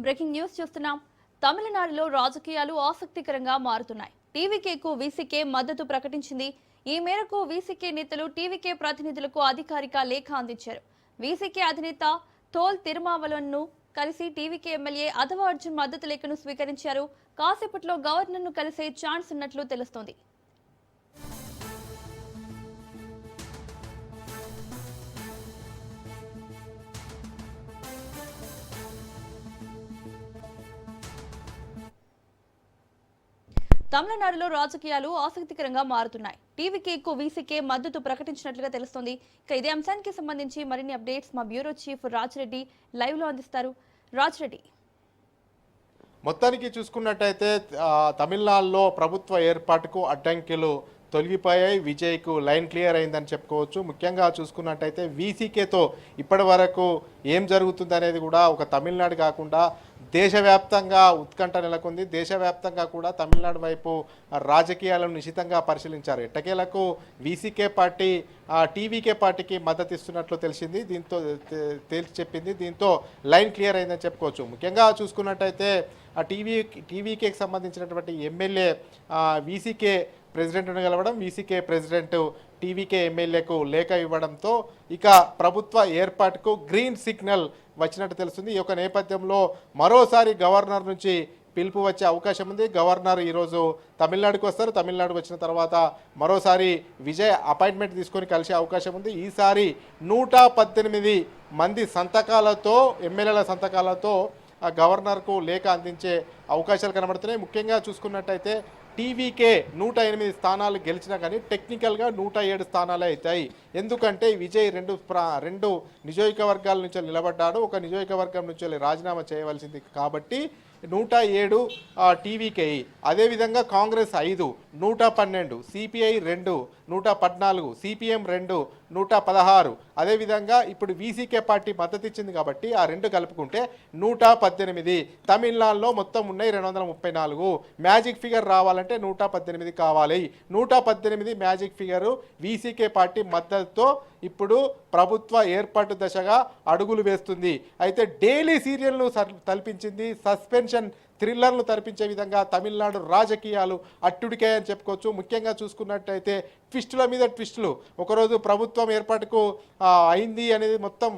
Breaking news చూస్తున్నాం. తమిళనాడులో రాజకీయాలు ఆసక్తికరంగా మారుతున్నాయి. టీవీకేకు వీసీకే మద్దతు ప్రకటించింది. ఈ మేరకు వీసీకే నేతలు టీవీకే ప్రతినిధులకు అధికారిక లేఖ అందించారు. వీసీకే అధినేత తోల్ తిరుమావలన్ను కలిసి టీవీకే ఎమ్మెల్యే అథవా అర్జున్ మద్దతు లేఖను స్వీకరించారు. కాసేపట్లో గవర్నర్ను కలిసే ఛాన్స్ ఉన్నట్లు తెలుస్తోంది. తమిళనాడులో రాజకీయాలు ఆసక్తికరంగా మారుతున్నాయి. టీవీకేకు వీసీకే మద్దతు ప్రకటించినట్లుగా తెలుస్తోంది. ఇక ఇదే అంశానికి సంబంధించి మరిన్ని అప్డేట్స్ మా బ్యూరో చీఫ్ రాజ్రెడ్డి లైవ్ లో అందిస్తారు. రాజ్రెడ్డి, మొత్తానికి చూసుకున్నట్టయితే తమిళనాడులో ప్రభుత్వ ఏర్పాటుకు అడ్డంకులు తొలగిపోయాయి. విజయ్కు లైన్ క్లియర్ అయిందని చెప్పుకోవచ్చు. ముఖ్యంగా చూసుకున్నట్టయితే వీసీకేతో ఇప్పటి వరకు ఏం జరుగుతుంది అనేది కూడా ఒక తమిళనాడు కాకుండా దేశవ్యాప్తంగా ఉత్కంఠ నెలకొంది. దేశవ్యాప్తంగా కూడా తమిళనాడు వైపు రాజకీయాలను నిశితంగా పరిశీలించారు. ఎట్టకేలకు వీసీకే పార్టీ టీవీకే పార్టీకి మద్దతు ఇస్తున్నట్లు తెలిసింది. దీంతో తేల్చి చెప్పింది. దీంతో లైన్ క్లియర్ అయిందని చెప్పుకోవచ్చు. ముఖ్యంగా చూసుకున్నట్టయితే టీవీకేకి సంబంధించినటువంటి ఎమ్మెల్యే వీసీకే ప్రెసిడెంట్ను కలవడం, వీసీకే ప్రెసిడెంట్ టీవీకే ఎమ్మెల్యేకు లేఖ ఇవ్వడంతో ఇక ప్రభుత్వ ఏర్పాటుకు గ్రీన్ సిగ్నల్ వచ్చినట్టు తెలుస్తుంది. ఈ యొక్క నేపథ్యంలో మరోసారి గవర్నర్ నుంచి పిలుపు వచ్చే అవకాశం ఉంది. గవర్నర్ ఈరోజు తమిళనాడుకు వస్తారు. తమిళనాడుకు వచ్చిన తర్వాత మరోసారి విజయ్ అపాయింట్మెంట్ తీసుకొని కలిసే అవకాశం ఉంది. ఈసారి 118 మంది సంతకాలతో, ఎమ్మెల్యేల సంతకాలతో గవర్నర్కు లేఖ అందించే అవకాశాలు కనబడుతున్నాయి. ముఖ్యంగా చూసుకున్నట్టయితే టీవీకే 108 స్థానాలు గెలిచినా కానీ టెక్నికల్గా 107 స్థానాలే అవుతాయి. ఎందుకంటే విజయ్ రెండు నియోజకవర్గాల నుంచి నిలబడ్డాడు. ఒక నియోజకవర్గం నుంచి రాజీనామా చేయవలసింది కాబట్టి 107 టీవీకే. అదేవిధంగా కాంగ్రెస్ 5, 112, సిపిఐ 2, 114, సిపిఎం 2, 116. అదేవిధంగా ఇప్పుడు వీసీకే పార్టీ మద్దతు ఇచ్చింది కాబట్టి ఆ రెండు కలుపుకుంటే 118. తమిళనాడులో మొత్తం ఉన్నాయి 234. మ్యాజిక్ ఫిగర్ రావాలంటే 118 కావాలి. 118 మ్యాజిక్ ఫిగరు వీసీకే పార్టీ మద్దతుతో ఇప్పుడు ప్రభుత్వ ఏర్పాటు దశగా అడుగులు వేస్తుంది. అయితే డైలీ సీరియల్ను తలపించింది. సస్పెన్షన్ థ్రిల్లర్లు తరిపించే విధంగా తమిళనాడు రాజకీయాలు అట్టుడికాయని చెప్పుకోవచ్చు. ముఖ్యంగా చూసుకున్నట్టయితే ట్విస్టుల మీద ట్విస్టులు. ఒకరోజు ప్రభుత్వం ఏర్పాటుకు అయింది అనేది మొత్తం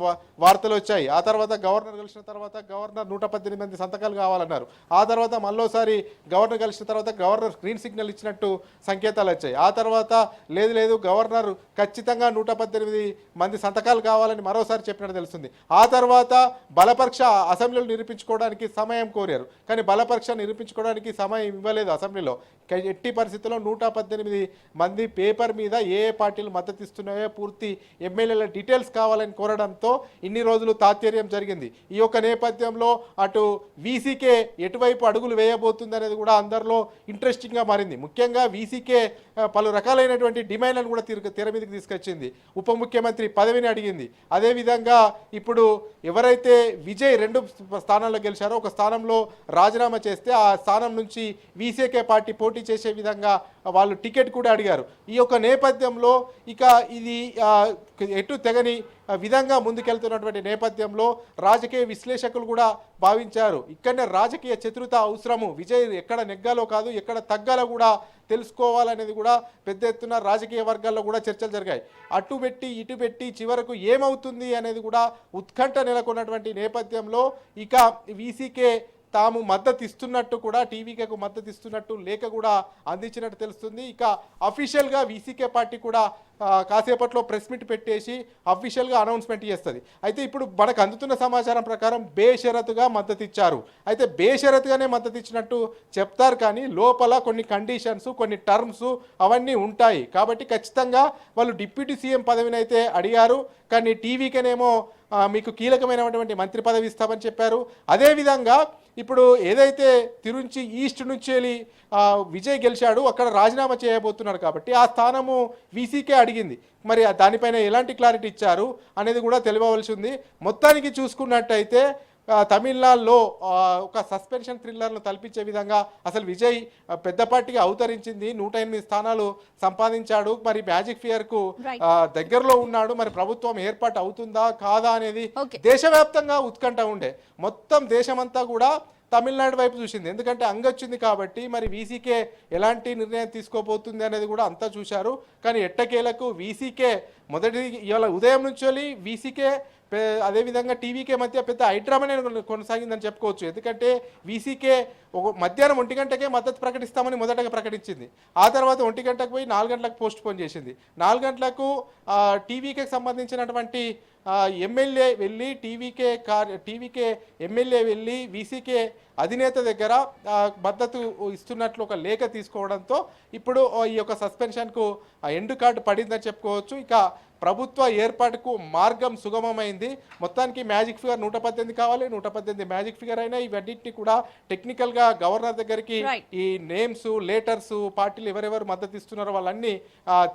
వార్తలు వచ్చాయి. ఆ తర్వాత గవర్నర్ కలిసిన తర్వాత గవర్నర్ 118 మంది సంతకాలు కావాలన్నారు. ఆ తర్వాత మళ్ళోసారి గవర్నర్ కలిసిన తర్వాత గవర్నర్ గ్రీన్ సిగ్నల్ ఇచ్చినట్టు సంకేతాలు వచ్చాయి. ఆ తర్వాత లేదు గవర్నర్ ఖచ్చితంగా 118 మంది సంతకాలు కావాలని మరోసారి చెప్పినట్టు తెలుస్తుంది. ఆ తర్వాత బలపరీక్ష అసెంబ్లీలో నిరూపించుకోవడానికి సమయం కోరారు. కానీ బలపరీక్ష నిరూపించుకోవడానికి సమయం ఇవ్వలేదు అసెంబ్లీలో. ఎట్టి పరిస్థితుల్లో 118 మంది పేపర్ మీద ఏ పార్టీలు మద్దతు ఇస్తున్నాయో పూర్తి ఎమ్మెల్యేల డీటెయిల్స్ కావాలని కోరడంతో ఇన్ని రోజులు తాత్పర్యం జరిగింది. ఈ యొక్క నేపథ్యంలో అటు వీసీకే ఎటువైపు అడుగులు వేయబోతుంది అనేది కూడా అందరిలో ఇంట్రెస్టింగ్గా మారింది. ముఖ్యంగా వీసీకే పలు రకాలైనటువంటి డిమాండ్లను కూడా తెర మీదకి తీసుకొచ్చింది. ఉప ముఖ్యమంత్రి పదవిని అడిగింది. అదేవిధంగా ఇప్పుడు ఎవరైతే విజయ్ 2 స్థానాల్లో గెలిచారో ఒక స్థానంలో రాజీనామా చేస్తే ఆ స్థానం నుంచి వీసీకే పార్టీ పోటీ చేసే విధంగా వాళ్ళు టికెట్ కూడా అడిగారు. ఈ యొక్క నేపథ్యంలో ఇక ఇది ఎటు తెగని విధంగా ముందుకెళ్తున్నటువంటి నేపథ్యంలో రాజకీయ విశ్లేషకులు కూడా భావించారు ఇక్కడనే రాజకీయ చతురత అవసరము. విజయ్ ఎక్కడ నెగ్గాలో కాదు, ఎక్కడ తగ్గాలో కూడా తెలుసుకోవాలనేది కూడా పెద్ద ఎత్తున రాజకీయ వర్గాల్లో కూడా చర్చలు జరిగాయి. అటు పెట్టి ఇటు పెట్టి చివరకు ఏమవుతుంది అనేది కూడా ఉత్కంఠ నెలకొన్నటువంటి నేపథ్యంలో ఇక వీసీకే తాము మద్దతు ఇస్తున్నట్టు కూడా టీవీకేకు మద్దతు ఇస్తున్నట్టు లేఖ కూడా అందించినట్టు తెలుస్తుంది. ఇక అఫీషియల్గా వీసీకే పార్టీ కూడా కాసేపట్లో ప్రెస్ మీట్ పెట్టేసి అఫీషియల్గా అనౌన్స్మెంట్ చేస్తుంది. అయితే ఇప్పుడు మనకు అందుతున్న సమాచారం ప్రకారం బేషరతుగా మద్దతు ఇచ్చారు. అయితే బేషరతుగానే మద్దతు ఇచ్చినట్టు చెప్తారు కానీ లోపల కొన్ని కండిషన్స్, కొన్ని టర్మ్స్ అవన్నీ ఉంటాయి. కాబట్టి ఖచ్చితంగా వాళ్ళు డిప్యూటీ సీఎం పదవిని అయితే అడిగారు. కానీ టీవీకేనేమో మీకు కీలకమైనటువంటి మంత్రి పదవి ఇస్తామని చెప్పారు. అదేవిధంగా ఇప్పుడు ఏదైతే తిరుంచి ఈస్ట్ నుంచి వెళ్ళి విజయ్ గెలిచాడు అక్కడ రాజీనామా చేయబోతున్నారు కాబట్టి ఆ స్థానము వీసీకే అడిగింది. మరి దానిపైన ఎలాంటి క్లారిటీ ఇచ్చారు అనేది కూడా తెలియవలసి ఉంది. మొత్తానికి చూసుకున్నట్టయితే తమిళనాడులో ఒక సస్పెన్షన్ థ్రిల్లర్ను తలపించే విధంగా అసలు విజయ్ పెద్దపాటిగా అవతరించింది. 108 స్థానాలు సంపాదించాడు. మరి మ్యాజిక్ ఫియర్కు దగ్గరలో ఉన్నాడు. మరి ప్రభుత్వం ఏర్పాటు అవుతుందా కాదా అనేది దేశవ్యాప్తంగా ఉత్కంఠ ఉండే. మొత్తం దేశమంతా కూడా తమిళనాడు వైపు చూసింది. ఎందుకంటే అంగొచ్చింది కాబట్టి మరి వీసీకే ఎలాంటి నిర్ణయం తీసుకోబోతుంది అనేది కూడా అంతా చూశారు. కానీ ఎట్టకేలకు వీసీకే మొదటి ఇవాళ ఉదయం నుంచి వీసీకే అదేవిధంగా టీవీకే మధ్య పెద్ద హైడ్రామానే కొనసాగిందని చెప్పుకోవచ్చు. ఎందుకంటే వీసీకే ఒక మధ్యాహ్నం 1 గంటకే మద్దతు ప్రకటిస్తామని మొదటగా ప్రకటించింది. ఆ తర్వాత 1 గంటకు పోయి 4 గంటలకు పోస్ట్ పోన్ చేసింది. 4 గంటలకు టీవీకే సంబంధించినటువంటి ఎమ్మెల్యే వెళ్ళి టీవీకే ఎమ్మెల్యే వెళ్ళి వీసీకే అధినేత దగ్గర మద్దతు ఇస్తున్నట్లు ఒక లేఖ తీసుకోవడంతో ఇప్పుడు ఈ యొక్క సస్పెన్షన్కు ఎండ్ కార్డు పడిందని చెప్పుకోవచ్చు. ఇక ప్రభుత్వ ఏర్పాటుకు మార్గం సుగమమైంది. మొత్తానికి మ్యాజిక్ ఫిగర్ 118 కావాలి. 118 మ్యాజిక్ ఫిగర్ అయినా ఇవన్నింటినీ కూడా టెక్నికల్గా గవర్నర్ దగ్గరికి ఈ నేమ్స్ లెటర్స్ పార్టీలు ఎవరెవరు మద్దతు ఇస్తున్నారో వాళ్ళన్నీ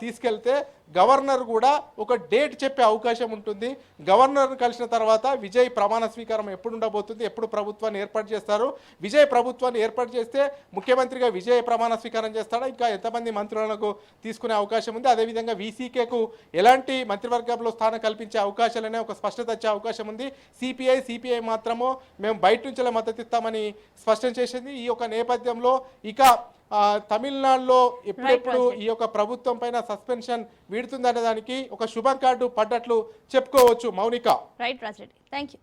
తీసుకెళ్తే గవర్నర్ కూడా ఒక డేట్ చెప్పే అవకాశం ఉంటుంది. గవర్నర్ కలిసిన తర్వాత విజయ్ ప్రమాణ స్వీకారం ఎప్పుడు ఉండబోతుంది, ఎప్పుడు ప్రభుత్వాన్ని ఏర్పాటు చేస్తారు, విజయ్ ప్రభుత్వాన్ని ఏర్పాటు చేస్తే ముఖ్యమంత్రిగా విజయ్ ప్రమాణ స్వీకారం చేస్తాడా, ఇంకా ఎంతమంది మంత్రులకు తీసుకునే అవకాశం ఉంది, అదేవిధంగా వీసీకేకు ఎలాంటి మంత్రివర్గంలో స్థానం కల్పించే అవకాశాలనే ఒక స్పష్టత వచ్చే అవకాశం ఉంది. సిపిఐ మాత్రము మేము బయట నుంచే మద్దతు ఇస్తామని స్పష్టం చేసింది. ఈ యొక్క నేపథ్యంలో ఇక తమిళనాడులో ఎప్పుడెప్పుడు ఈ యొక్క ప్రభుత్వం పైన సస్పెన్షన్ వీడుతుందనే దానికి ఒక శుభం కార్డు పడ్డట్లు చెప్పుకోవచ్చు. Mounika. Right Raja Reddy, thank you.